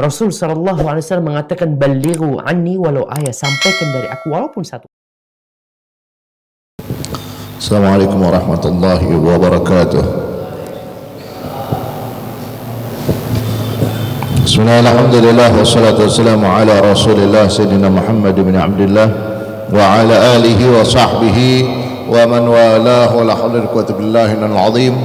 Rasul sallallahu alaihi wasallam mengatakan, "Ballighu anni walau ayat." Sampaikan dari aku walaupun satu. Assalamualaikum warahmatullahi wabarakatuh. Bismillahirrahmanirrahim. Alhamdulillah wassalatu wassalamu ala Rasulillah Sayyidina Muhammad bin Abdullah wa ala alihi wa sahbihi wa man walahu la hawla wala quwwata billahi al-azim.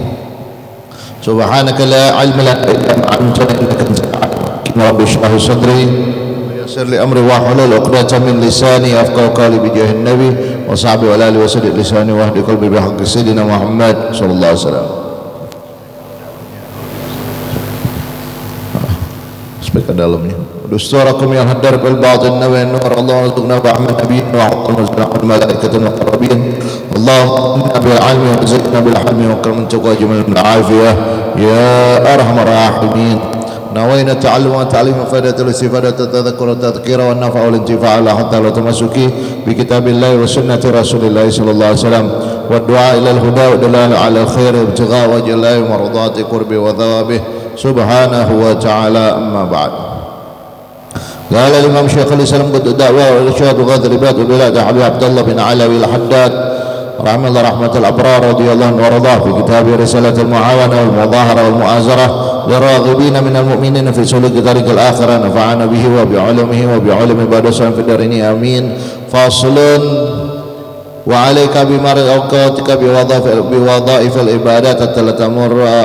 Subhanaka la ilma lana illa ma 'allamtana innaka antal hakim. Rabbi shrah li sadri wa yassir li amri wa hlul 'uqdatam min lisani yafqahu qawli bi jahin nabi wa sahbihi wa alihi wa saddid lisani wa hdi qalbi bi haqqi sayyidina Muhammad sallallahu alaihi wasallam. Ke dalamnya. Dusturakum yang hadar bil batin wa nur Allah warzuqna ba'amal nabiyyin wa aqim al malaikatu wa qarabin. Allahumma bil ilmi wa zidna bil hilmi wa karam tuqa jumal al afiyah ya arhamar rahimin. Nawaina ta'allum wa ta'lim wa fadatul istifadat tadhakkur wa tadhkira wa nafa' wal intifa' ala hatta la tamasuki bi kitabillahi wa sunnati rasulillah sallallahu alaihi wasallam wa du'a ila al huda wa dalal ala al khair wa ibtigha' wa jalali mardati qurbi wa thawabih subhanahu wa ta'ala. Amma ba'd. Qala al-imam Syekh al-Islam qad da'wa wa irsyad ghadr ibad bilad Habib Abdullah bin Alawi al-Haddad rahimahullah rahmatul abrar radhiyallahu anhu wa radha fi kitab risalah al-muawana wal mudahara wal mu'azarah liraghibin min al-mu'minin fi suluk tariq al-akhirah nafa'ana bihi wa bi 'ilmihi wa bi 'ilmi badasan fi darini amin. Faslun wa 'alayka bi mar'i awqatika bi wadha'if al-ibadat la tamurra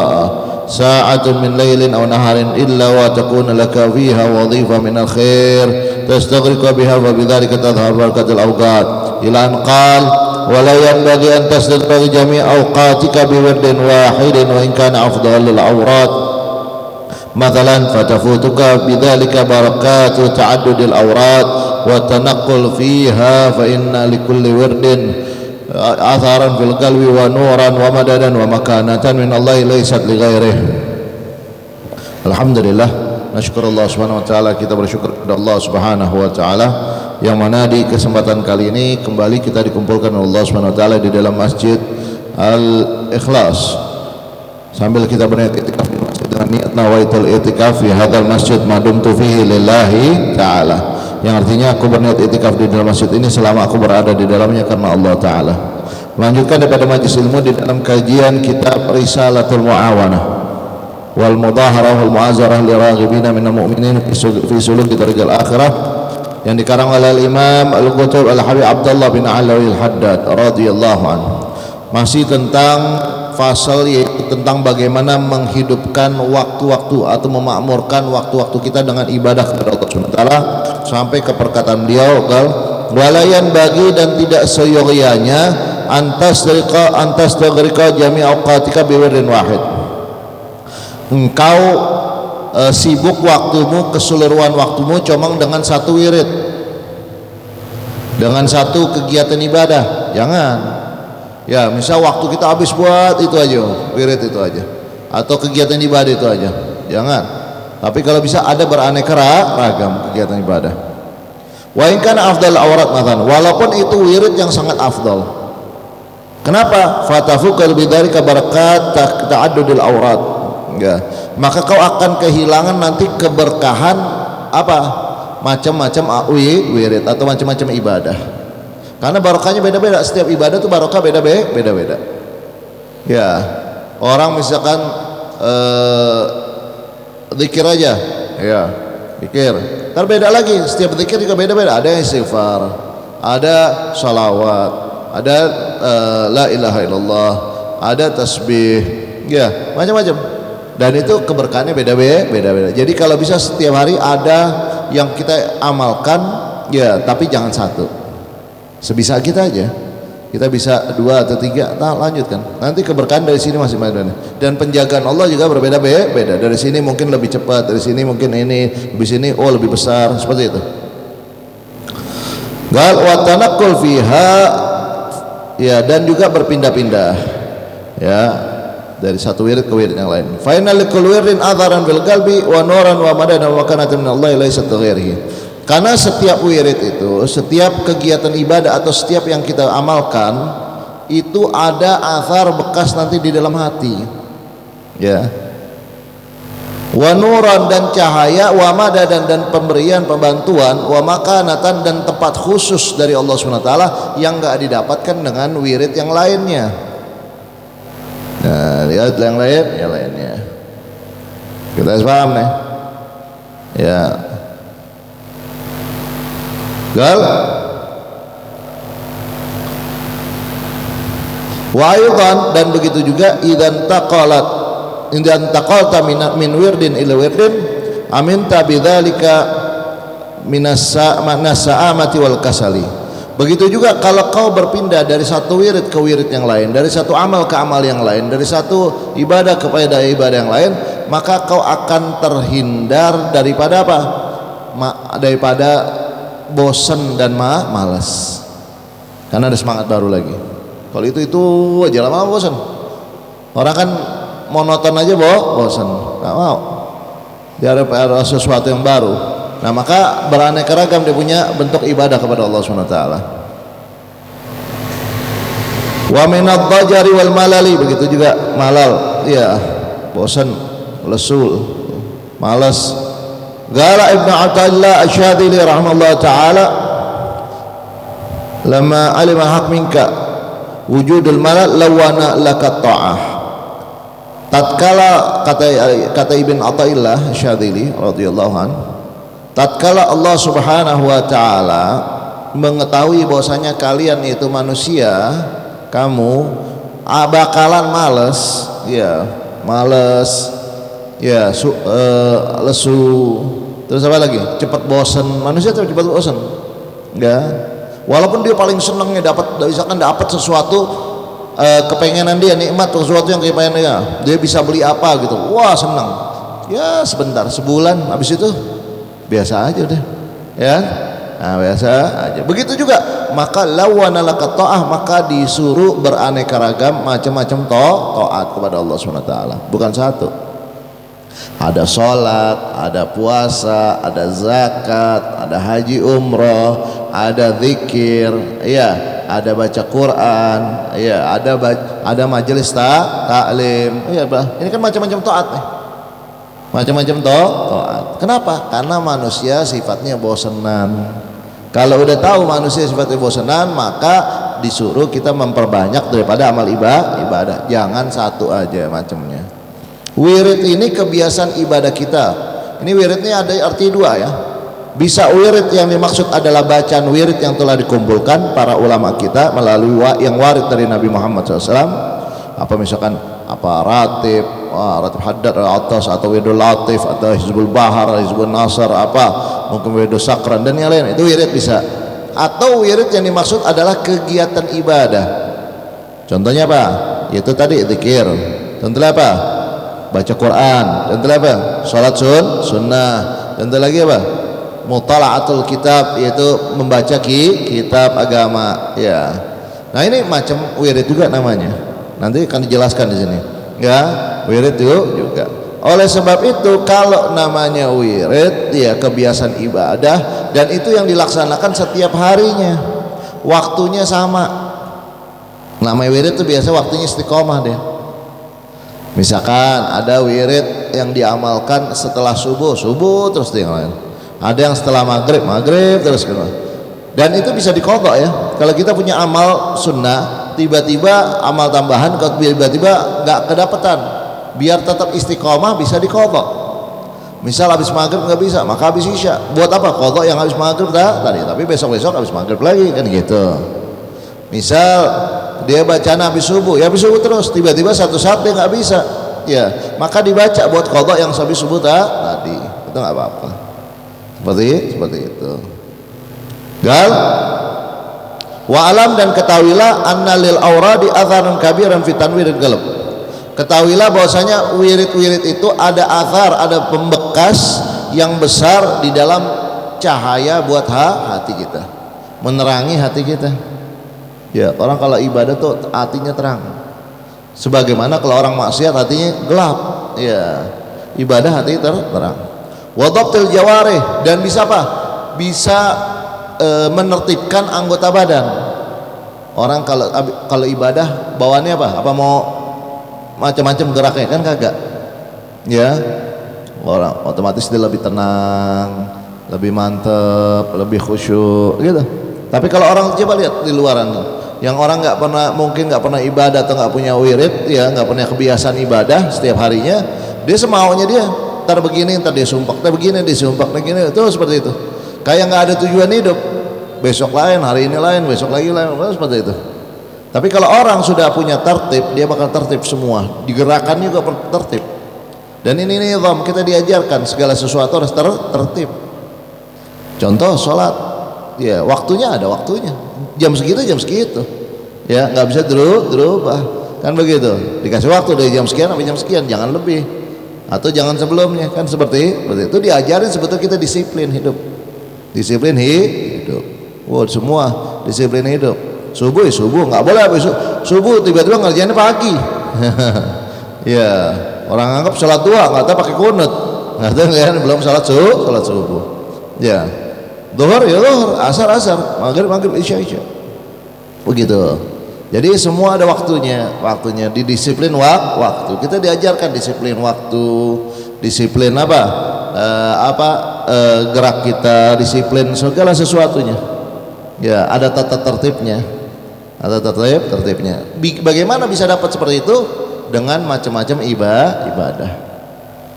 ساعة من ليل أو نهار إلا وتكون لك فيها وظيفة من الخير تستغرق بها وبذلك تظهر بركة الأوقات إلى أن قال ولا ينبغي أن تستغرق جميع أوقاتك بورد واحد وإن كان أفضل للأوراد مثلا فتفوتك بذلك بركات تعدد الأوراد والتنقل فيها فإن لكل ورد atharan fil qalbi wa nuran wa madadan wa makanatan min Allah laysat li ghairih. Alhamdulillah, nasyukurullah subhanahu wa ta'ala, kita bersyukur kepada Allah subhanahu wa ta'ala yang mana di kesempatan kali ini kembali kita dikumpulkan oleh Allah subhanahu wa ta'ala di dalam Masjid Al-Ikhlas sambil kita berniat itikaf di masjid dengan niat nawaitul itikaf fi hadzal masjid madumtu fihi lillahi ta'ala, yang artinya aku berniat itikaf di dalam masjid ini selama aku berada di dalamnya karena Allah Ta'ala. Melanjutkan daripada majlis ilmu di dalam kajian kitab Risalatul Mu'awanah wal Mudaharah wal Mu'azarah liraghibina minal mu'minin fi suluki tariqil akhirah yang dikarang oleh Imam Al-Qutub Al-Habib Abdullah bin Alawi Al-Haddad radhiyallahu anhu. Masih tentang fasal, yaitu tentang bagaimana menghidupkan waktu-waktu atau memakmurkan waktu-waktu kita dengan ibadah kepada Allah Subhanahu wa taala, sampai ke perkataan beliau walayan bagi dan tidak seyogyanya antas tagrika jami' awqatika biwirdin wahid. Engkau sibuk waktumu, keseluruhan waktumu cuma dengan satu wirid, dengan satu kegiatan ibadah. Jangan. Ya, misal waktu kita habis buat itu aja, wirid itu aja, atau kegiatan ibadah itu aja. Jangan. Tapi kalau bisa ada beraneka ragam kegiatan ibadah. Wa in kana afdal awrat matan, walaupun itu wirid yang sangat afdal. Kenapa? Fatafukal bidzalika barakat ta'addudil awrat. Ya, maka kau akan kehilangan nanti keberkahan apa? Macam-macam wirid atau macam-macam ibadah. Karena barokahnya beda-beda, setiap ibadah itu barokah beda-beda. Ya, orang misalkan zikir aja, ya, zikir. Ntar beda lagi, setiap zikir juga beda-beda. Ada yang istighfar, ada salawat, ada la ilaha illallah, ada tasbih, ya, macam-macam. Dan itu keberkahannya beda-beda. Jadi kalau bisa setiap hari ada yang kita amalkan, ya, tapi jangan satu. Sebisa kita aja, kita bisa 2 atau 3, nah lanjutkan. Nanti keberkahan dari sini masih ada. Dan penjagaan Allah juga berbeda-beda. Dari sini mungkin lebih cepat, dari sini mungkin ini, di sini lebih besar, seperti itu. Gal wa tanaqqul fiha, ya, dan juga berpindah-pindah, ya, dari satu wirid ke wirid yang lain. Fa inna likulli wirdin atharan bil qalbi wa nuran wa madadan wa makanatan min Allah laysat ghairihi. Karena setiap wirid itu, setiap kegiatan ibadah atau setiap yang kita amalkan itu ada athar bekas nanti di dalam hati. Ya. wa nuran dan cahaya, wa madadan dan pemberian pembantuan, wa makanatan dan tempat khusus dari Allah SWT yang enggak didapatkan dengan wirid yang lainnya. Nah, lihat yang lainnya. Kita paham nih? Ya. Gal. Wa aydan dan begitu juga idan taqalta min wirdin ila wirdin aminta bidzalika minas sa'amati wal kasali. Begitu juga kalau kau berpindah dari satu wirid ke wirid yang lain, dari satu amal ke amal yang lain, dari satu ibadah kepada ibadah yang lain, maka kau akan terhindar daripada apa? Daripada bosan dan malas. Karena ada semangat baru lagi. Kalau itu aja lama-lama bosan. Orang kan monoton aja bosan, nggak mau. Dia ada sesuatu yang baru. Nah, maka beraneka ragam dia punya bentuk ibadah kepada Allah SWT. Wa minadh dhajari wal malali, begitu juga malal, ya bosan, lesul, malas. Qala Ibnu Athaillah Asy-Syadzili rahimahullah taala, "Lamma alima haq minka wujudul malal lawana laka ta'ah." Tatkala kata Ibn Athaillah Asy-Syadzili radhiyallahu an, tatkala Allah Subhanahu wa taala mengetahui bahwasanya kalian itu manusia, kamu bakalan males, lesu, terus apa lagi? Cepat bosan. Manusia cepat bosan. Ya. Walaupun dia paling senangnya misalkan dapat sesuatu kepengenan dia, nikmat sesuatu yang kepengenannya, dia bisa beli apa gitu, wah senang. Ya sebentar, sebulan, habis itu biasa aja deh, ya. Nah, biasa aja. Begitu juga, maka lawana laka ta'ah, maka disuruh beraneka ragam macam-macam taat kepada Allah SWT. Bukan satu. Ada sholat, ada puasa, ada zakat, ada haji umroh, ada zikir, ya, ada baca Quran, ya, ada majelis taklim, ya, ini kan macam-macam taat nih. Macam-macam taat. Kenapa? Karena manusia sifatnya bosenan. Kalau udah tahu manusia sifatnya bosenan, maka disuruh kita memperbanyak daripada amal ibadah. Jangan satu aja macamnya. Wirid ini kebiasaan ibadah kita. Ini wiridnya ada arti dua, ya. Bisa wirid yang dimaksud adalah bacaan wirid yang telah dikumpulkan para ulama kita melalui yang warid dari Nabi Muhammad SAW. Apa misalkan ratib haddad al-atas, atau wiridul latif, atau hizbul bahar, hizbul nasr, mungkin wiridul sakran dan yang lain, itu wirid bisa. Atau wirid yang dimaksud adalah kegiatan ibadah. Contohnya apa? Yaitu tadi zikir. Contohnya apa? Baca Quran. Contohnya apa? Salat sunnah. Contoh lagi apa? Mutala'atul kitab, yaitu membaca kitab agama, ya. Nah, ini macam wirid juga namanya. Nanti akan dijelaskan di sini. Ya, wirid juga. Oleh sebab itu, kalau namanya wirid, ya kebiasaan ibadah, dan itu yang dilaksanakan setiap harinya. Waktunya sama. Namanya wirid itu biasa waktunya istiqomah dia. Misalkan ada wirid yang diamalkan setelah subuh terus yang lain. Ada yang setelah maghrib terus gitu. Dan itu bisa diqadha, ya. Kalau kita punya amal sunnah, tiba-tiba amal tambahan, kalau tiba-tiba nggak kedapatan, biar tetap istiqomah bisa diqadha. Misal habis maghrib nggak bisa, maka habis isya. Buat apa? Qadha yang habis maghrib tadi, tapi besok habis maghrib lagi, kan gitu. Misal dia bacaan habis subuh, ya habis subuh terus, tiba-tiba satu saat dia nggak bisa, ya, maka dibaca buat qadha yang habis subuh tadi, itu nggak apa-apa. Seperti itu. Gal wa alam, dan ketahuilah anna lil auradi atharan kabiran fi tanwiril qalb. Ketahuilah bahwasanya wirid-wirid itu ada athar, ada pembekas yang besar di dalam cahaya buat hati kita, menerangi hati kita. Ya, orang kalau ibadah tuh hatinya terang. Sebagaimana kalau orang maksiat hatinya gelap. Ya, ibadah hati terang. Wa dhabtil jawarih, dan bisa apa? Bisa menertibkan anggota badan. Orang kalau ibadah bawaannya apa? Apa mau macam-macam geraknya, kan kagak. Ya. orang otomatis dia lebih tenang, lebih mantep, lebih khusyuk gitu. Tapi kalau orang coba lihat di luaran tuh, yang orang nggak pernah, mungkin nggak pernah ibadah atau nggak punya wirid, ya nggak punya kebiasaan ibadah setiap harinya, dia semaunya dia, ntar begini, ntar dia sumpah, ntar begini, dia sumpah, begini, itu seperti itu. Kayak nggak ada tujuan hidup, besok lain, hari ini lain, besok lagi lain, seperti itu. Tapi kalau orang sudah punya tertib, dia bakal tertib semua, digerakkan juga tertib. Dan ini nizam, kita diajarkan segala sesuatu harus tertib. Contoh sholat, ya waktunya ada waktunya, jam segitu, ya nggak bisa berubah, kan begitu. Dikasih waktu dari jam sekian sampai jam sekian, jangan lebih, atau jangan sebelumnya, kan seperti itu. Diajarin sebetulnya kita disiplin hidup, disiplin hidup. Wow, semua disiplin hidup. Subuh nggak boleh habis subuh tiba-tiba ngerjainnya pagi. Ya, orang anggap sholat dua nggak tahu pakai kunut, nggak tahu kan belum sholat subuh. Ya. Zuhur ya zuhur, asar, maghrib isya. Begitu. Jadi semua ada waktunya didisiplin waktu. Kita diajarkan disiplin waktu, disiplin gerak kita, disiplin segala sesuatunya. Ya, ada tata tertibnya. Bagaimana bisa dapat seperti itu? Dengan macam-macam ibadah.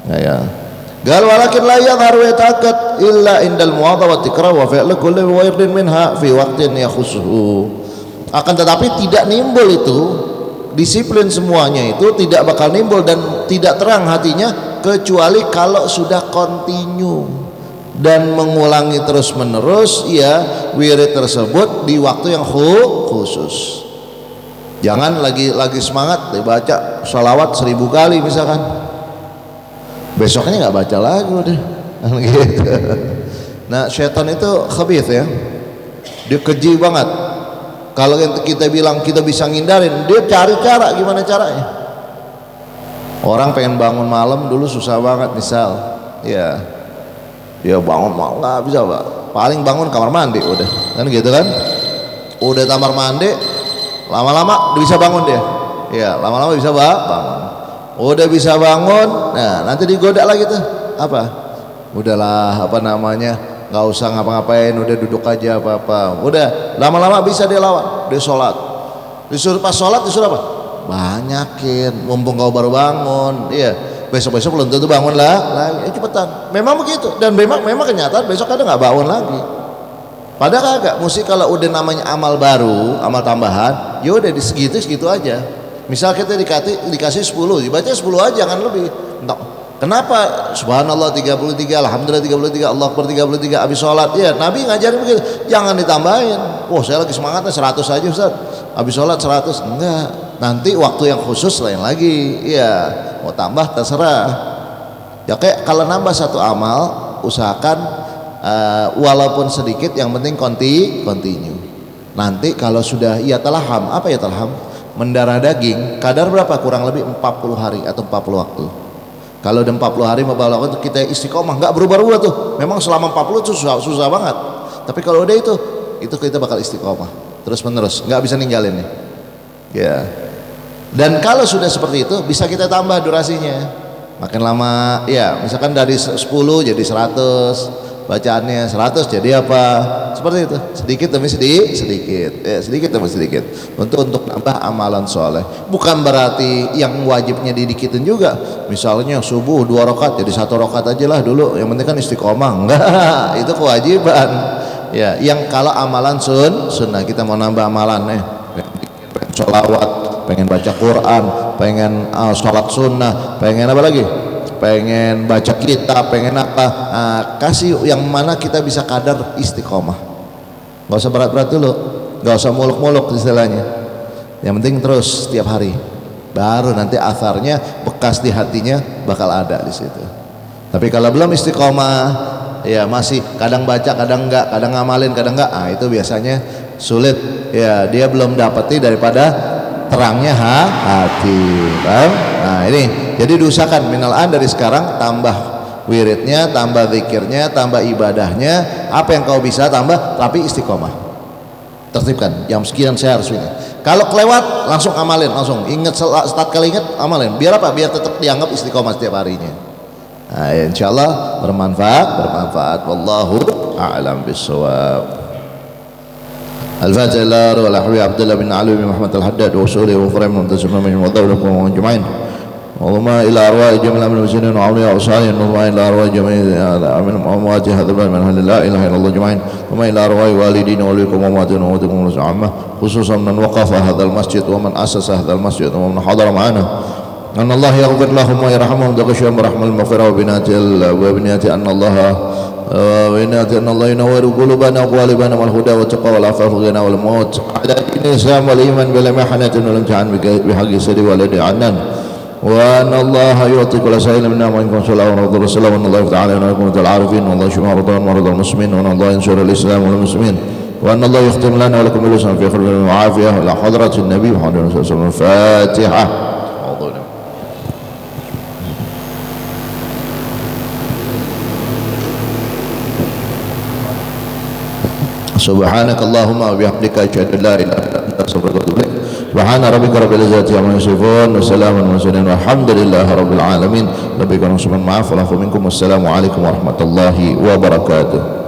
Ya. Gal walakin la yadhharu yatakat illa indal muwadhawati tikra wa fi'l kulli wirdin minha fi waqtin yakhussuhu. Akan tetapi tidak nimbul itu, disiplin semuanya itu tidak bakal nimbul dan tidak terang hatinya kecuali kalau sudah kontinu dan mengulangi terus menerus ya wirid tersebut di waktu yang khusus. Jangan lagi semangat dibaca sholawat 1000 kali misalkan, besoknya nggak baca lagi udah gitu. Nah, syaitan itu khabith ya, dia keji banget. Kalau kita bilang kita bisa ngindarin, dia cari cara gimana caranya. Orang pengen bangun malam dulu susah banget, misal ya bangun malam nggak bisa Pak, paling bangun kamar mandi udah, kan gitu kan. Udah kamar mandi lama-lama bisa bangun dia, ya lama-lama bisa bangun. Udah bisa bangun, nah nanti digoda lagi tuh udahlah nggak usah ngapa-ngapain, udah duduk aja udah lama-lama bisa dia lawan, dia sholat, disuruh pas sholat disuruh apa, banyakin mumpung kau baru bangun, iya besok belum tentu bangun lagi, cepetan. Memang begitu, dan memang kenyataan besok kadang nggak bangun lagi. Padahal kagak, mesti kalau udah namanya amal baru, amal tambahan, ya udah di segitu aja. Misal kita dikasih 10, dibaca 10 aja, jangan lebih. Kenapa? Subhanallah 33, alhamdulillah 33, Allah Akbar 33 habis sholat. Ya, Nabi ngajarin begitu. Jangan ditambahin. Saya lagi semangatnya 100 aja Ustaz. Habis sholat 100. Enggak. Nanti waktu yang khusus lain lagi. Iya, mau tambah terserah. Ya kayak kalau nambah satu amal, usahakan walaupun sedikit, yang penting continue. Nanti kalau sudah talaham, apa ya talaham? Mendarah daging, kadar berapa? Kurang lebih 40 hari atau 40 waktu. Kalau udah 40 hari waktu kita istiqomah, nggak berubah-ubah tuh. Memang selama 40 itu susah banget. Tapi kalau udah itu kita bakal istiqomah terus menerus, nggak bisa ninggalin nih. Ya. Dan kalau sudah seperti itu, bisa kita tambah durasinya. Makin lama, ya misalkan dari 10 jadi 100, bacaannya 100 jadi apa? Seperti itu, sedikit demi sedikit, untuk nambah amalan soleh. Bukan berarti yang wajibnya didikitin juga. Misalnya subuh 2 rakaat jadi 1 rakaat aja lah dulu, yang penting kan istiqomah. Enggak, itu kewajiban. Ya, yang kalau amalan sunnah, kita mau nambah amalan pengen sholawat, pengen baca Quran, pengen sholat sunnah, pengen apa lagi? Pengen baca kitab, pengen apa, kasih yang mana kita bisa kadar istiqomah. Gak usah berat-berat dulu, gak usah muluk-muluk istilahnya, yang penting terus setiap hari, baru nanti asarnya, bekas di hatinya bakal ada di situ. Tapi kalau belum istiqomah, ya masih kadang baca, kadang enggak, kadang ngamalin, kadang enggak, itu biasanya sulit. Ya, dia belum dapati daripada terangnya hati. Paham? Nah ini, jadi diusahakan minalan dari sekarang, tambah wiridnya, tambah zikirnya, tambah ibadahnya, apa yang kau bisa tambah, tapi istiqomah. Tertibkan, jam sekian saya harus ini. Kalau kelewat langsung amalin, langsung ingat, start kali ingat amalin. Biar apa? Biar tetap dianggap istiqomah setiap harinya. Insyaallah bermanfaat. Wallahu a'lam bissawab. الفاتحة إلى روح الأحوي عبد الله بن علي بن محمد الحداد وصوله وفريم منتسب من وضعكم ومجمعين اللهم إلى أرواح جميع من المسلمين وأولياء وصالحين اللهم إلى أرواح جميع من أموات هذا البلد من أهل لا إله إلا الله جمعين ثم إلى أرواح والدين ووليكم وأمواتنا وأمواتكم عامة خصوصا من وقف هذا المسجد ومن أسس هذا المسجد ومن حضر معنا أن الله يغفر لهم ويرحمهم دقشوا برحمة المغفرة وبنيات أن الله ينور قلوبنا وقوالبنا والهدى والتقوى والعفاف والغنى والموت على دين الإسلام والإيمان بلا محنة والامتحان بحق سيد والدي عنان وأن الله يعطي كل سائل منا وإنكم صلاة ورحمة الله وأن الله يفتح علينا ونكون العارفين وأن الله يشفي مرضى المسلمين وأن الله ينصر الإسلام والمسلمين وأن الله يختم لنا ولكم بالإسلام في خير وعافية إلى حضرة النبي محمد صلى الله عليه وسلم. الفاتحة. سبحانك اللهم وبحمدك أشهد أن لا إله إلا أنت أستغفرك وأتوب إليك. سبحان ربك رب العزة عما يصفون وسلام على المرسلين والحمد لله رب العالمين. لبيك ورحمة الله. والعفو منكم والسلام عليكم ورحمة الله وبركاته.